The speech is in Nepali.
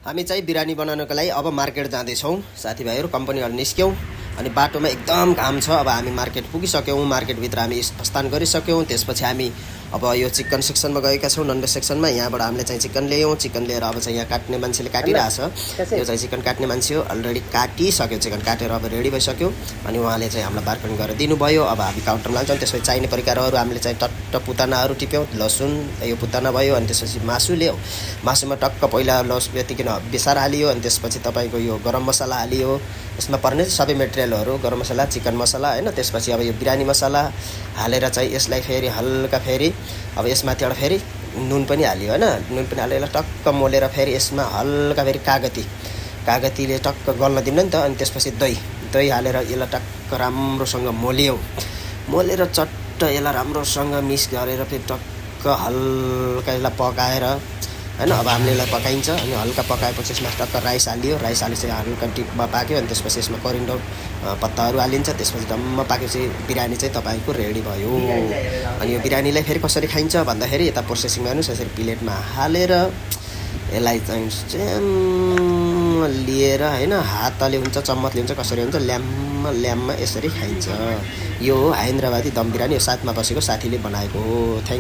हामी चाहिँ बिरानी बनाउनको लागि अब मार्केट जाँदैछौँ साथीभाइहरू कम्पनीहरू निस्क्यौँ अनि बाटोमा एकदम घाम छ। अब हामी मार्केट पुगिसक्यौँ, मार्केटभित्र हामी प्रस्थान गरिसक्यौँ। त्यसपछि हामी अब यो चिकन सेक्सनमा गएका छौँ, ननभेज सेक्सनमा। यहाँबाट हामीले चाहिँ चिकन ल्यायौँ, चिकन लिएर अब चाहिँ यहाँ काट्ने मान्छेले काटिरहेछ। यो चाहिँ चिकन काट्ने मान्छे हो, अलरेडी काटिसक्यो, चिकन काटेर अब रेडी भइसक्यो। अनि उहाँले चाहिँ हामीलाई बार्गेनिङ गरेर दिनुभयो। अब हामी काउन्टरमा लान्छौँ। त्यसपछि चाहिने परिकारहरू हामीले चाहिँ टट्ट पुतानाहरू टिप्यौँ, लसुन यो पुताना भयो। अनि त्यसपछि मासु ल्यायो, मासुमा टक्क पहिला यतिकन बेसार हालियो। अनि त्यसपछि तपाईँको यो गरम मसला हालियो, यसमा पर्ने सबै मेटेरियलहरू, गरम मसला, चिकन मसला होइन। त्यसपछि अब यो बिरानी मसला हालेर चाहिँ यसलाई फेरि हल्का फेरि अब यसमाथिबाट फेरि नुन पनि हालियो होइन। नुन पनि हालेर टक्क मोलेर फेरि यसमा हल्का फेरि कागतीले टक्क गल्न दिनु नि त। अनि त्यसपछि दही हालेर यसलाई टक्क राम्रोसँग मोलेर चट्ट यसलाई राम्रोसँग मिक्स गरेर फेरि टक्क हल्का यसलाई पकाएर होइन। अब हामीले यसलाई पकाइन्छ अनि हल्का पकाएपछि यसमा टक्क राइस हालियो, राइस हालेपछि हल्का टिपमा पाक्यो। अनि त्यसपछि यसमा करिन्डर पत्ताहरू हालिन्छ। त्यसपछि डम्म पाकेपछि बिरानी चाहिँ तपाईँको रेडी भयो। अनि यो बिरानीलाई फेरि कसरी खाइन्छ भन्दाखेरि यता प्रोसेसिङ गर्नुहोस्। यसरी प्लेटमा हालेर यसलाई चाहिँ लिएर होइन, हातले हुन्छ चम्मचले हुन्छ कसरी हुन्छ, ल्याम्मा यसरी खाइन्छ। यो हो हैदराबादी दम बिरानी, यो साथमा बसेको साथीले बनाएको हो। थ्याङ्क